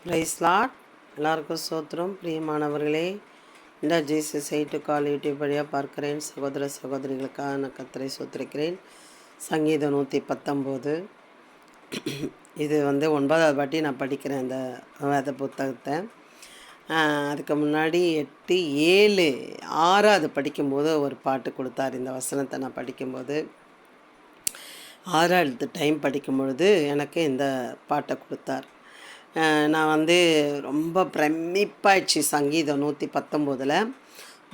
Price Lord. எல்லாருக்கும் சோத்திரம். பிரியமானவர்களே, இந்த ஜீசஸ் டு கால் யூடியூப் வழியாக பார்க்கிறேன் சகோதர சகோதரிகளுக்காக நான் கர்த்தரை சோத்திருக்கிறேன். சங்கீதம் 119 இது 9வது வாட்டி நான் படிக்கிறேன் இந்த வேத புத்தகத்தை. அதுக்கு முன்னாடி 8, 7, 6 படிக்கும்போது ஒரு பாட்டு கொடுத்தார். இந்த வசனத்தை நான் படிக்கும்போது 6வது டைம் படிக்கும் பொழுது எனக்கு இந்த பாட்டை கொடுத்தார். நான் ரொம்ப பிரமிப்பாயிடுச்சு. சங்கீதம் 119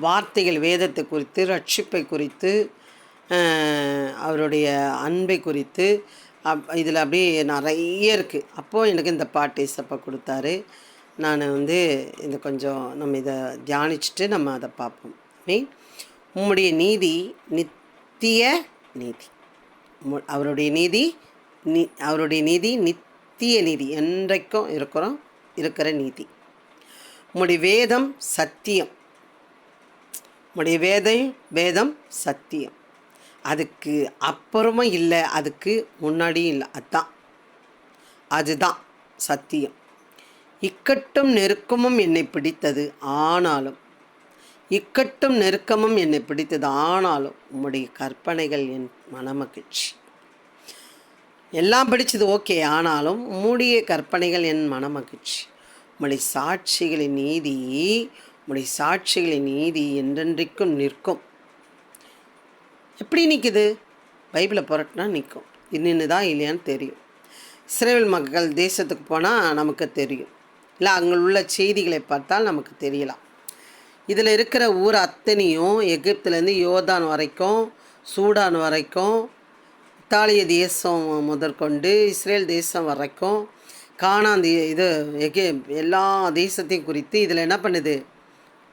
வார்த்தைகள் வேதத்தை குறித்து, ரட்சிப்பை குறித்து, அவருடைய அன்பை குறித்து இதில் அப்படியே நிறைய இருக்குது. அப்போது எனக்கு இந்த பாட்டு இசப்பா கொடுத்தாரு. நான் இந்த கொஞ்சம் நம்ம இதை தியானிச்சுட்டு நம்ம அதை பார்ப்போம். உம்முடைய நீதி நித்திய நீதி. அவருடைய நீதி நித்திய நீதி, என்றைக்கும் இருக்கிற நீதி. உம்முடைய வேதம் சத்தியம். உம்முடைய வேதம் சத்தியம். அதுக்கு அப்புறமும் இல்லை, அதுக்கு முன்னாடியும் இல்லை. அதுதான் சத்தியம். இக்கட்டும் நெருக்கமும் என்னை பிடித்தது, ஆனாலும் உம்முடைய கற்பனைகள் என் மனமகிழ்ச்சி. எல்லாம் படித்தது ஓகே, ஆனாலும் உம்முடைய கற்பனைகள் என் மனமகிழ்ச்சி. உம்முடைய சாட்சிகளின் நீதி என்றென்றைக்கும் நிற்கும். எப்படி நிற்குது? பைபிளை புரட்டினா நிற்கும். இன்னும் தான் இல்லையான்னு தெரியும். இஸ்ரவேல் மக்கள் தேசத்துக்கு போனால் நமக்கு தெரியும், இல்லை அங்கே உள்ள செய்திகளை பார்த்தால் நமக்கு தெரியலாம். இதில் இருக்கிற ஊர் அத்தனையும் எகிப்துலேருந்து யோர்தான் வரைக்கும், சூடான் வரைக்கும், இத்தாலிய தேசம் முதற்கொண்டு இஸ்ரேல் தேசம் வரைக்கும், கானான் இது எல்லா தேசத்தையும் குறித்து இதில் என்ன பண்ணுது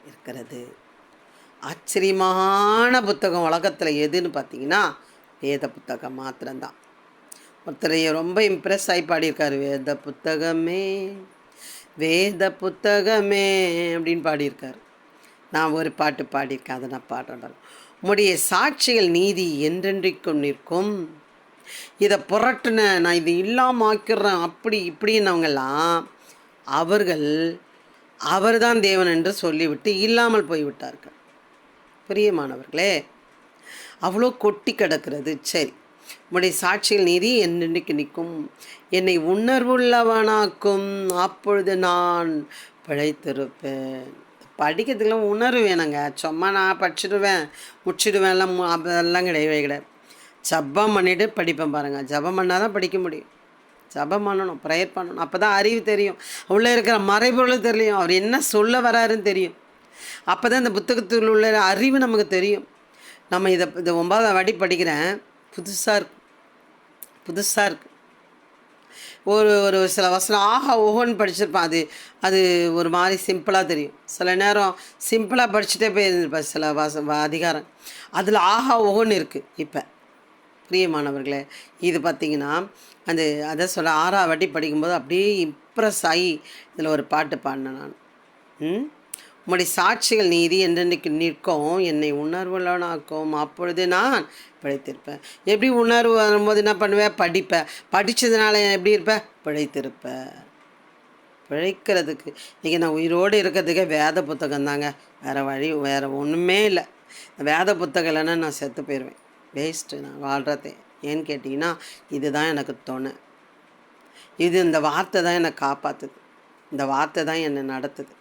இருக்கிறது. ஆச்சரியமான புத்தகம் உலகத்தில் எதுன்னு பார்த்தீங்கன்னா வேத புத்தகம் மாத்திரம்தான். ஒருத்தர் ரொம்ப இம்ப்ரெஸ் ஆகி பாடியிருக்காரு, வேத புத்தகமே அப்படின்னு பாடியிருக்காரு. நான் ஒரு பாட்டு பாடியிருக்கேன், அதை நான் பாடுறேன். உம்முடைய சாட்சிகள் நீதி என்றென்றைக்கும் நிற்கும். இதை புரட்டுன, நான் இது இல்லாமல் ஆக்கிடுறேன் அப்படி இப்படின்னவங்கெல்லாம் அவர்தான் தேவன் என்று சொல்லிவிட்டு இல்லாமல் போய்விட்டார்கள். பிரியமானவர்களே, அவ்வளோ கொட்டி கிடக்கிறது. சரி, உம்முடைய சாட்சிகள் நீதி என்றென்றைக்கு நிற்கும், என்னை உணர்வுள்ளவனாக்கும், அப்பொழுது நான் பிழைத்திருப்பேன். படிக்கிறதுக்குலாம் உணர்வு வேணுங்க. சும்மா நான் படிச்சுடுவேன் முடிச்சிடுவேன்லாம் அதெல்லாம் கிடையாது. ஜபம் பண்ணிவிட்டு படிப்பேன் பாருங்கள். ஜபம் பண்ணால் தான் படிக்க முடியும். ஜபம் பண்ணணும், ப்ரேயர் பண்ணணும். அப்போ தான் அறிவு தெரியும், உள்ளே இருக்கிற மறைபொருளும் தெரியும், அவர் என்ன சொல்ல வராருன்னு தெரியும். அப்போ தான் இந்த புத்தகத்தில் உள்ள அறிவு நமக்கு தெரியும். நம்ம இதை 9வது வாட்டி படிக்கிறேன். புதுசாக இருக்குது. ஒரு சில வசனம் ஆஹா ஓஹோன்னு படிச்சிருப்பான். அது ஒரு மாதிரி சிம்பிளாக தெரியும். சில நேரம் சிம்பிளாக படிச்சுட்டே போயிருந்திருப்பேன் சில அதிகாரம். அதில் ஆஹா ஓஹோன்னு இருக்குது. இப்போ பிரியமானவர்களே, இது பார்த்திங்கன்னா அதை சொல்ல 6வது வாட்டி படிக்கும்போது அப்படியே இம்ப்ரெஸ் ஆகி இதில் ஒரு பாட்டு பாடினேன் நான். உம்முடைய சாட்சிகள் நீதி என்றென்றைக்கு நிற்கும், என்னை உணர்வுள்ளவனாக்கும், அப்பொழுது நான் பிழைத்திருப்பேன். எப்படி உணர்வு வரும்போது என்ன பண்ணுவேன்? படிப்பேன். படித்ததுனால எப்படி இருப்பேன்? பிழைத்திருப்பேன். பிழைக்கிறதுக்கு இன்றைக்கி நான் உயிரோடு இருக்கிறதுக்கே வேத புத்தகம் தாங்க. வேறு ஒன்றுமே இல்லை. வேத புத்தகம் இல்லைன்னா நான் செத்து போயிடுவேன். வேஸ்ட்டு நான் வாழ்கிறதே. ஏன்னு கேட்டிங்கன்னா, இதுதான் எனக்கு தோணை. இந்த வார்த்தை தான் என்னை காப்பாற்றுது. இந்த வார்த்தை தான் என்னை நடத்துது.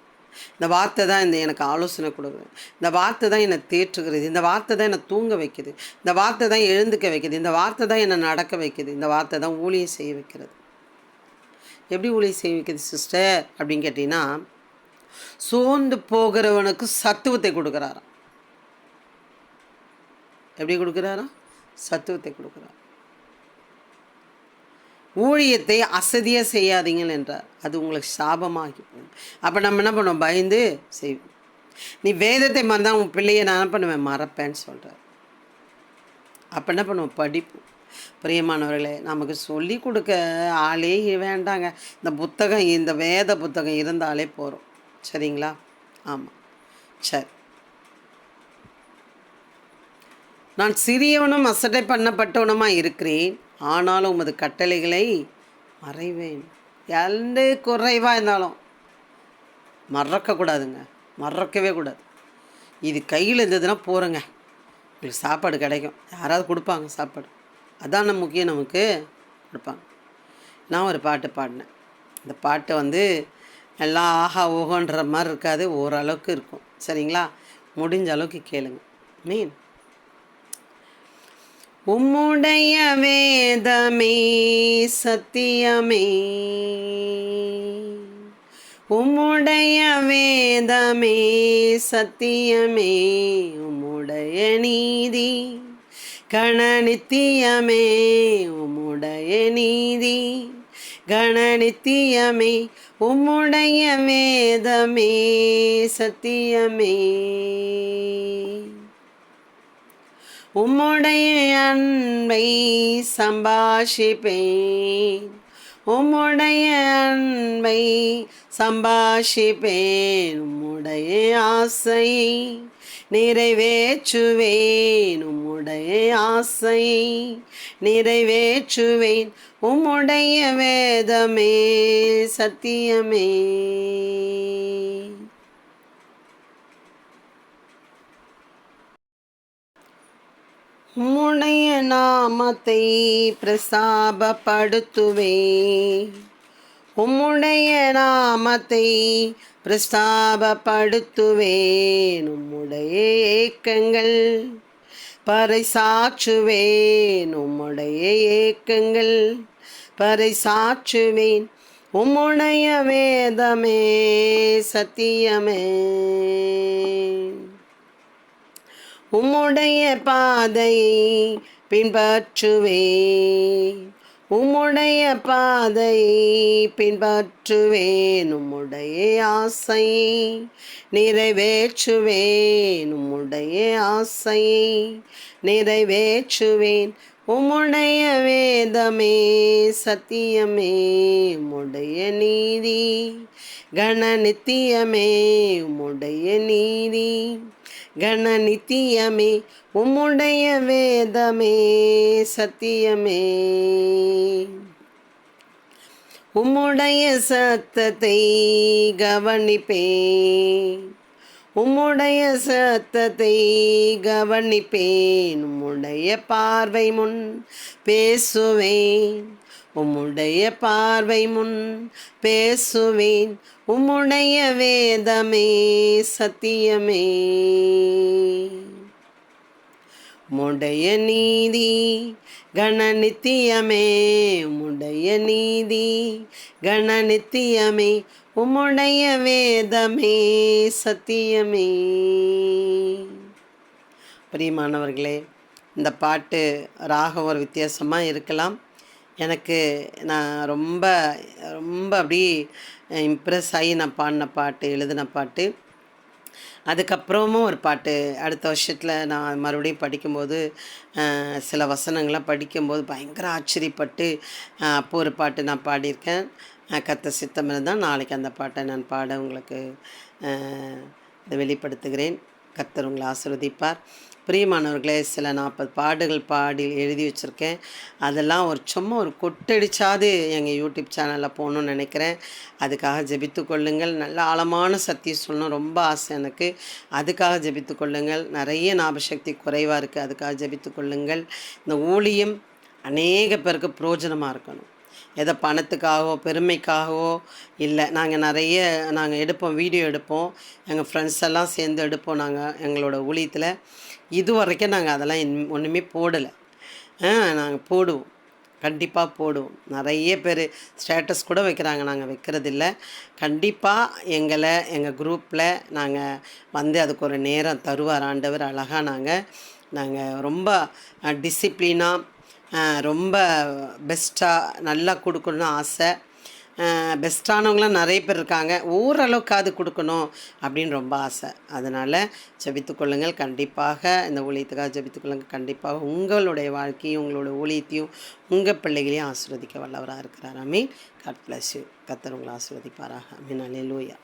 இந்த வார்த்தை தான் எனக்கு ஆலோசனை கொடுக்குது. இந்த வார்த்தை தான் என்னை தேற்றுகிறது. இந்த வார்த்தை தான் என்னை தூங்க வைக்குது. இந்த வார்த்தை தான் எழுந்துக்க வைக்குது. இந்த வார்த்தை தான் என்னை நடக்க வைக்குது. இந்த வார்த்தை தான் ஊழியம் செய்ய வைக்கிறது. எப்படி ஊழியம் செய்ய வைக்குது சிஸ்டர் அப்படின்னு கேட்டிங்கன்னா, சோர்ந்து போகிறவனுக்கு சத்துவத்தை கொடுக்குறாராம். எப்படி கொடுக்குறாராம்? சத்துவத்தை கொடுக்குறார். ஊழியத்தை அசதியாக செய்யாதீங்கள் என்றார். அது உங்களுக்கு சாபமாகி போகும். அப்போ நம்ம என்ன பண்ணுவோம்? பயந்து செய்வோம். நீ வேதத்தை மறந்தால் உன் பிள்ளையை நான் என்ன பண்ணுவேன்? மறப்பேன்னு சொல்கிறார். அப்போ என்ன பண்ணுவோம்? படிப்போம். பிரியமானவர்களே, நமக்கு சொல்லி கொடுக்க ஆளே வேண்டாங்க. இந்த வேத புத்தகம் இருந்தாலே போகிறோம். சரிங்களா? ஆமாம், சரி. நான் சிறியவனும் அசட்டை பண்ணப்பட்டவனுமாக இருக்கிறேன், ஆனாலும் உமது கட்டளைகளை மறைவேன். எந்த குறைவாக இருந்தாலும் மறக்கக்கூடாதுங்க, மறக்கவே கூடாது. இது கையில் இருந்ததுன்னா போகிறேங்க, உங்களுக்கு சாப்பாடு கிடைக்கும், யாராவது கொடுப்பாங்க சாப்பாடு, அதான் நம்ம முக்கியம், நமக்கு கொடுப்பாங்க. நான் ஒரு பாட்டு பாடினேன். இந்த பாட்டு எல்லாம் ஆஹா ஓஹோன்ற மாதிரி இருக்காது, ஓரளவுக்கு இருக்கும். சரிங்களா? முடிஞ்ச அளவுக்கு கேளுங்க. மீன் உம்முடைய வேதமே சத்தியமே, உம்முடைய வேதமே சத்தியமே, உம்முடைய நீதி கணநித்தியமே, உம்முடைய நீதி கணநித்தியமே, உம்முடைய வேதமே சத்தியமே, உம்முடைய அன்பை சம்பாஷிப்பேன், உம்முடைய அன்பை சம்பாஷிப்பேன், உம்முடைய ஆசையை நிறைவேற்றுவேன், உம்முடைய ஆசையை நிறைவேற்றுவேன், உம்முடைய வேதமே சத்தியமே. உம்முடைய நாமத்தை பிரஸ்தாபப்படுத்துவேன், உம்முடைய நாமத்தை பிரஸ்தாபப்படுத்துவேன், உம்முடைய ஏக்கங்கள் பறைசாற்றுவேன், உம்முடைய ஏக்கங்கள் பறைசாற்றுவேன், உம்முடைய வேதமே சத்தியமே. உம்முடைய பாதையை பின்பற்றுவேன், உம்முடைய பாதையை பின்பற்றுவேன், உம்முடைய ஆசையை நிறைவேற்றுவேன், உம்முடைய ஆசையை நிறைவேற்றுவேன், உம்முடைய வேதமே சத்தியமே, உம்முடைய நீதி கணநித்தியமே, உம்முடைய நீதி கணநித்தியமே, உம்முடைய வேதமே சத்தியமே. உம்முடைய சத்தத்தை கவனிப்பேன், உம்முடைய சத்தத்தை கவனிப்பேன், உம்முடைய பார்வை முன் பேசுவேன், உம்முடைய பார்வை முன் பேசுவேன், உம்முடைய வேதமே சத்தியமே. உம்முடைய நீதி கணநித்தியமே, உம்முடைய நீதி கணநித்தியமே, உம்முடைய வேதமே சத்தியமே. பிரியமானவர்களே, இந்த பாட்டு ராகம் ஒரு வித்தியாசமாக இருக்கலாம். நான் ரொம்ப ரொம்ப அப்படி இம்ப்ரெஸ் ஆகி நான் பாடின பாட்டு, எழுதின பாட்டு. அதுக்கப்புறமும் ஒரு பாட்டு அடுத்த வருஷத்தில் நான் மறுபடியும் படிக்கும்போது சில வசனங்கள்லாம் படிக்கும்போது பயங்கர ஆச்சரியப்பட்டு அப்போ ஒரு பாட்டு நான் பாடியிருக்கேன். கர்த்தர் சித்தம் இருந்தால் நாளைக்கு அந்த பாட்டை நான் பாட உங்களுக்கு வெளிப்படுத்துகிறேன். கர்த்தர் உங்களை ஆசீர்வதிப்பார். பிரியமானவர்களே, சில 40 பாடுகள் பாடி எழுதி வச்சுருக்கேன். அதெல்லாம் சும்மா ஒரு கொட்டடிச்சாது எங்கள் யூடியூப் சேனலில் போகணுன்னு நினைக்கிறேன். அதுக்காக ஜெபித்து கொள்ளுங்கள். நல்ல ஆழமான சத்தியம் சொல்லணும் ரொம்ப ஆசை எனக்கு. அதுக்காக ஜெபித்து கொள்ளுங்கள். நிறைய ஞாபகசக்தி குறைவாக இருக்குது, அதுக்காக ஜெபித்து கொள்ளுங்கள். இந்த ஊழியம் அநேக பேருக்கு பிரயோஜனமாக இருக்கணும். எதை பணத்துக்காகவோ பெருமைக்காகவோ இல்லை. நாங்கள் எடுப்போம், வீடியோ எடுப்போம், எங்கள் ஃப்ரெண்ட்ஸ் எல்லாம் சேர்ந்து எடுப்போம். எங்களோட ஊழியத்தில் இது வரைக்கும் நாங்கள் அதெல்லாம் ஒன்றுமே போடலை. நாங்கள் போடுவோம், கண்டிப்பாக போடுவோம். நிறைய பேர் ஸ்டேட்டஸ் கூட வைக்கிறாங்க, நாங்கள் வைக்கிறதில்ல. கண்டிப்பாக எங்கள் குரூப்பில் நாங்கள் அதுக்கு ஒரு நேரம் தருவார் ஆண்டவர். அழகாக நாங்கள் ரொம்ப டிசிப்ளினாக ரொம்ப பெஸ்ட்டாக நல்லா கொடுக்கணும்னு ஆசை. பெஸ்ட்டானவங்களாம் நிறைய பேர் இருக்காங்க. ஓரளவுக்கு அது கொடுக்கணும் அப்படின்னு ரொம்ப ஆசை. அதனால் ஜெபித்துக்கொள்ளுங்கள். கண்டிப்பாக இந்த ஊழியத்துக்காக ஜெபித்துக்கொள்ளுங்கள். கண்டிப்பாக உங்களுடைய வாழ்க்கையும் உங்களோட ஊழியத்தையும் உங்கள் பிள்ளைகளையும் ஆசீர்வதிக்க வல்லவராக இருக்கிறார். ஆமீன். God bless you. கர்த்தர் உங்களை ஆசீர்வதிப்பாராக. ஆமீன். அல்லேலூயா.